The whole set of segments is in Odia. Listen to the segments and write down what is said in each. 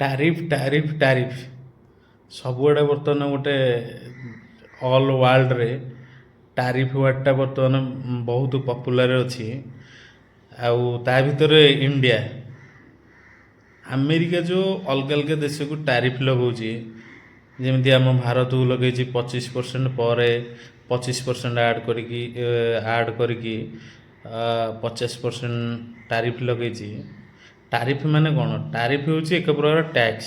ଟାରିଫ ସବୁଆଡ଼େ ବର୍ତ୍ତମାନ ଗୋଟେ ଅଲ୍ ୱାର୍ଲଡ଼ରେ ଟାରିଫ ୱାର୍ଡ଼ଟା ବର୍ତ୍ତମାନ ବହୁତ ପପୁଲାର ଅଛି। ଆଉ ତା ଭିତରେ ଇଣ୍ଡିଆ, ଆମେରିକା ଯେଉଁ ଅଲଗା ଅଲଗା ଦେଶକୁ ଟାରିଫ ଲଗାଉଛି, ଯେମିତି ଆମ ଭାରତକୁ ଲଗେଇଛି 25% ପରେ 25% ଆଡ଼୍ କରିକି 50% ଟାରିଫ ଲଗେଇଛି। ଟାରିଫ ମାନେ କ'ଣ? ଟାରିଫ ହେଉଛି ଏକ ପ୍ରକାର ଟ୍ୟାକ୍ସ।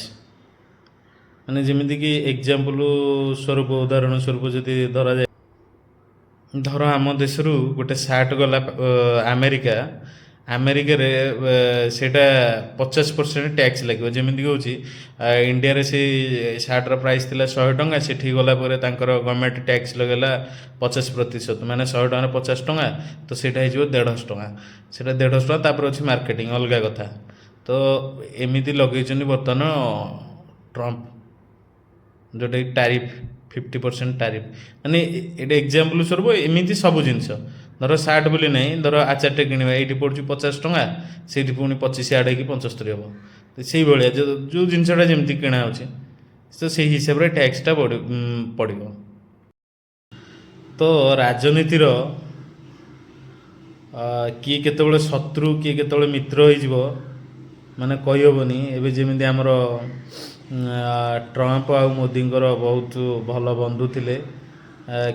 ମାନେ ଯେମିତିକି ଏକ୍ଜାମ୍ପଲ୍ ସ୍ୱରୂପ, ଉଦାହରଣ ସ୍ୱରୂପ ଯଦି ଧରାଯାଏ, ଧର ଆମ ଦେଶରୁ ଗୋଟେ ସାର୍ଟ ଗଲା ଆମେରିକା, ଆମେରିକାରେ ସେଇଟା 50% ଟ୍ୟାକ୍ସ ଲାଗିବ। ଯେମିତିକି ହେଉଛି ଇଣ୍ଡିଆରେ ସେଇ ସାର୍ଟର ପ୍ରାଇସ୍ ଥିଲା 100 ଟଙ୍କା, ସେଠି ଗଲା ପରେ ତାଙ୍କର ଗଭର୍ଣ୍ଣମେଣ୍ଟ ଟ୍ୟାକ୍ସ ଲଗାଇଲା 50%, ମାନେ 100 ଟଙ୍କାରେ 50 ଟଙ୍କା, ତ ସେଇଟା ହେଇଯିବ 150 ଟଙ୍କା। ସେଇଟା 150 ଟଙ୍କା, ତାପରେ ଅଛି ମାର୍କେଟିଂ, ଅଲଗା କଥା। ତ ଏମିତି ଲଗେଇଛନ୍ତି ବର୍ତ୍ତମାନ ଟ୍ରମ୍ପ, ଯେଉଁଟାକି ଟାରିଫ 50% ଟାରିଫ। ମାନେ ଏଇଟା ଏକ୍ଜାମ୍ପଲ୍ ସ୍ୱରୂପ ଏମିତି ସବୁ ଜିନିଷ, ଧର ସାର୍ଟ ବୋଲି ନାହିଁ, ଧର ଆଚାରଟେ କିଣିବା, ଏଇଠି ପଡ଼ୁଛି 50 ଟଙ୍କା, ସେଇଠି ପୁଣି 25 ଆଡ଼୍ ହେଇକି 75 ହେବ। ତ ସେଇଭଳିଆ ଯେଉଁ ଜିନିଷଟା ଯେମିତି କିଣା ହେଉଛି, ତ ସେଇ ହିସାବରେ ଟ୍ୟାକ୍ସଟା ପଡ଼ିବ। ତ ରାଜନୀତିର କିଏ କେତେବେଳେ ଶତ୍ରୁ, କିଏ କେତେବେଳେ ମିତ୍ର ହେଇଯିବ, ମାନେ କହିହେବନି। ଏବେ ଯେମିତି ଆମର ଟ୍ରମ୍ପ ଆଉ ମୋଦିଙ୍କର ବହୁତ ଭଲ ବନ୍ଧୁ ଥିଲେ,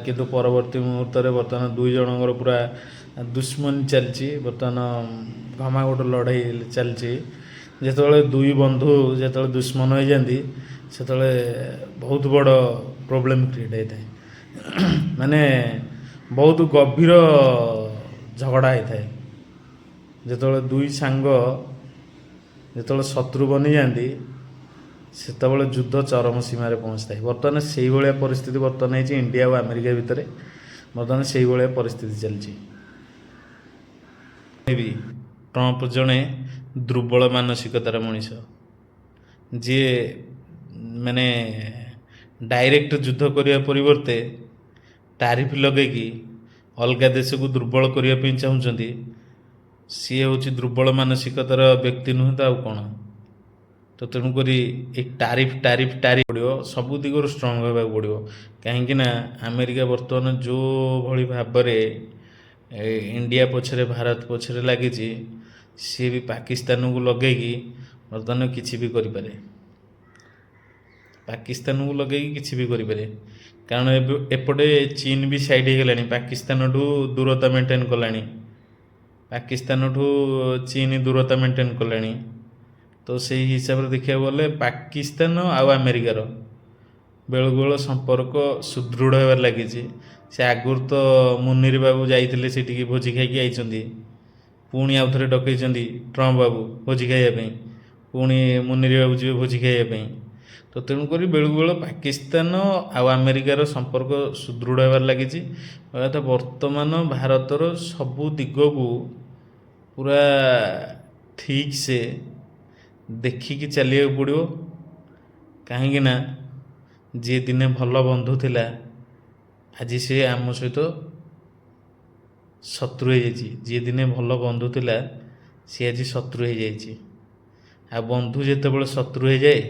କିନ୍ତୁ ପରବର୍ତ୍ତୀ ମୁହୂର୍ତ୍ତରେ ବର୍ତ୍ତମାନ ଦୁଇ ଜଣଙ୍କର ପୁରା ଦୁଶ୍ମନୀ ଚାଲିଛି। ବର୍ତ୍ତମାନ ଘମାଘୋଟ ଲଢ଼େଇ ଚାଲିଛି। ଯେତେବେଳେ ଦୁଇ ବନ୍ଧୁ ଯେତେବେଳେ ଦୁଶ୍ମନ ହୋଇଯାଆନ୍ତି, ସେତେବେଳେ ବହୁତ ବଡ଼ ପ୍ରୋବ୍ଲେମ୍ କ୍ରିଏଟ୍ ହେଇଥାଏ। ମାନେ ବହୁତ ଗଭୀର ଝଗଡ଼ା ହେଇଥାଏ। ଯେତେବେଳେ ଦୁଇ ସାଙ୍ଗ ଯେତେବେଳେ ଶତ୍ରୁ ବନିଯାଆନ୍ତି, ସେତେବେଳେ ଯୁଦ୍ଧ ଚରମ ସୀମାରେ ପହଞ୍ଚିଥାଏ। ବର୍ତ୍ତମାନ ସେଇଭଳିଆ ପରିସ୍ଥିତି ବର୍ତ୍ତମାନ ହେଇଛି ଇଣ୍ଡିଆ ଆଉ ଆମେରିକା ଭିତରେ। ବର୍ତ୍ତମାନ ସେଇଭଳିଆ ପରିସ୍ଥିତି ଚାଲିଛି। ଟ୍ରମ୍ପ ଜଣେ ଦୁର୍ବଳ ମାନସିକତାର ମଣିଷ, ଯିଏ ମାନେ ଡାଇରେକ୍ଟ ଯୁଦ୍ଧ କରିବା ପରିବର୍ତ୍ତେ ଟାରିଫ ଲଗେଇକି ଅଲଗା ଦେଶକୁ ଦୁର୍ବଳ କରିବା ପାଇଁ ଚାହୁଁଛନ୍ତି। ସିଏ ହେଉଛି ଦୁର୍ବଳ ମାନସିକତାର ବ୍ୟକ୍ତି, ନୁହେଁ ତ ଆଉ କ'ଣ? ତ ତେଣୁକରି ଏ ଟାରିଫ ପଡ଼ିବ, ସବୁ ଦିଗରୁ ଷ୍ଟ୍ରଙ୍ଗ ହେବାକୁ ପଡ଼ିବ। କାହିଁକିନା ଆମେରିକା ବର୍ତ୍ତମାନ ଯେଉଁଭଳି ଭାବରେ ଇଣ୍ଡିଆ ପଛରେ, ଭାରତ ପଛରେ ଲାଗିଛି, ସିଏ ବି ପାକିସ୍ତାନକୁ ଲଗେଇକି ବର୍ତ୍ତମାନ କିଛି ବି କରିପାରେ। ପାକିସ୍ତାନକୁ ଲଗେଇକି କିଛି ବି କରିପାରେ। କାରଣ ଏବେ ଏପଟେ ଚୀନ ବି ସାଇଡ଼୍ ହେଇଗଲାଣି, ପାକିସ୍ତାନଠୁ ଦୂରତା ମେଣ୍ଟେନ୍ କଲାଣି। ପାକିସ୍ତାନଠୁ ଚୀନ ଦୂରତା ମେଣ୍ଟେନ୍ କଲାଣି। ତ ସେଇ ହିସାବରେ ଦେଖିବାକୁ ଗଲେ ପାକିସ୍ତାନ ଆଉ ଆମେରିକାର ବେଳକୁ ବେଳ ସମ୍ପର୍କ ସୁଦୃଢ଼ ହେବାରେ ଲାଗିଛି। ସେ ଆଗରୁ ତ ମୁନିର ବାବୁ ଯାଇଥିଲେ ସେଠିକି, ଭୋଜି ଖାଇକି ଆଇଛନ୍ତି। ପୁଣି ଆଉ ଥରେ ଡକେଇଛନ୍ତି ଟ୍ରମ୍ପ ବାବୁ ଭୋଜି ଖାଇବା ପାଇଁ, ପୁଣି ମୁନିର ବାବୁ ଯିବେ ଭୋଜି ଖାଇବା ପାଇଁ। ତ ତେଣୁକରି ବେଳକୁ ବେଳ ପାକିସ୍ତାନ ଆଉ ଆମେରିକାର ସମ୍ପର୍କ ସୁଦୃଢ଼ ହେବାରେ ଲାଗିଛି। ତ ବର୍ତ୍ତମାନ ଭାରତର ସବୁ ଦିଗକୁ ପୁରା ଠିକ୍ସେ ଦେଖିକି ଚାଲିବାକୁ ପଡ଼ିବ। କାହିଁକିନା ଯିଏ ଦିନେ ଭଲ ବନ୍ଧୁ ଥିଲା, ଆଜି ସେ ଆମ ସହିତ ଶତ୍ରୁ ହେଇଯାଇଛି। ଯିଏ ଦିନେ ଭଲ ବନ୍ଧୁ ଥିଲା, ସିଏ ଆଜି ଶତ୍ରୁ ହେଇଯାଇଛି। ଆଉ ବନ୍ଧୁ ଯେତେବେଳେ ଶତ୍ରୁ ହେଇଯାଏ,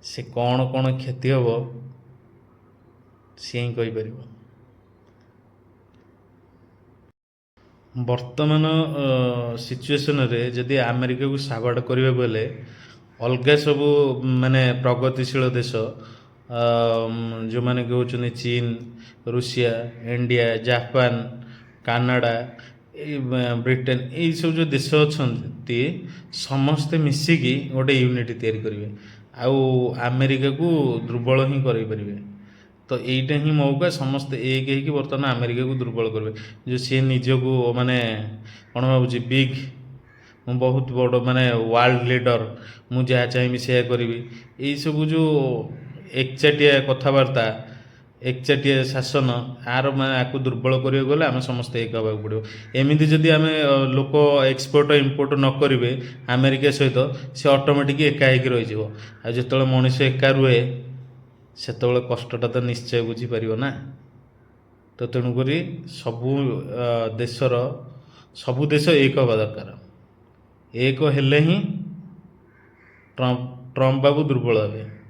ସେ କ'ଣ କ'ଣ କ୍ଷତି ହେବ ସିଏ ହିଁ କହିପାରିବ। ବର୍ତ୍ତମାନ ସିଚୁଏସନରେ ଯଦି ଆମେରିକାକୁ ସାବାଡ଼ କରିବାକୁ ହେଲେ, ଅଲଗା ସବୁ ମାନେ ପ୍ରଗତିଶୀଳ ଦେଶ, ଯେଉଁମାନେ କି ହେଉଛନ୍ତି ଚୀନ, ରୁଷିଆ, ଇଣ୍ଡିଆ, ଜାପାନ, କାନାଡ଼ା, ଏଇ ବ୍ରିଟେନ, ଏଇସବୁ ଯେଉଁ ଦେଶ ଅଛନ୍ତି, ସମସ୍ତେ ମିଶିକି ଗୋଟେ ୟୁନିଟ୍ ତିଆରି କରିବେ, ଆଉ ଆମେରିକାକୁ ଦୁର୍ବଳ ହିଁ କରାଇପାରିବେ। ତ ଏଇଟା ହିଁ ମଉକା, ସମସ୍ତେ ଏକ ହେଇକି ବର୍ତ୍ତମାନ ଆମେରିକାକୁ ଦୁର୍ବଳ କରିବେ। ଯେଉଁ ସିଏ ନିଜକୁ ମାନେ କ'ଣ ଭାବୁଛି, ବିଗ୍, ମୁଁ ବହୁତ ବଡ଼, ମାନେ ୱାର୍ଲଡ଼ ଲିଡ଼ର, ମୁଁ ଯାହା ଚାହିଁବି ସେୟା କରିବି, ଏଇସବୁ ଯେଉଁ ଏକଚାଟିଆ କଥାବାର୍ତ୍ତା, ଏକଚାଟିଆ ଶାସନ, ମାନେ ଆକୁ ଦୁର୍ବଳ କରିବାକୁ ଗଲେ ଆମେ ସମସ୍ତେ ଏକ ହେବାକୁ ପଡ଼ିବ। ଏମିତି ଯଦି ଆମେ ଲୋକ ଏକ୍ସପୋର୍ଟ ଇମ୍ପୋର୍ଟ ନ କରିବେ ଆମେରିକା ସହିତ, ସେ ଅଟୋମେଟିକ୍ ଏକା ହେଇକି ରହିଯିବ। ଆଉ ଯେତେବେଳେ ମଣିଷ ଏକା ରୁହେ, ସେତେବେଳେ କଷ୍ଟଟା ତ ନିଶ୍ଚୟ ବୁଝିପାରିବ ନା। ତ ତେଣୁକରି ସବୁ ଦେଶ ଏକ ହେବା ଦରକାର। ଏକ ହେଲେ ହିଁ ଟ୍ରମ୍ପ ଟ୍ରମ୍ପ ବାବୁ ଦୁର୍ବଳ ହେବେ।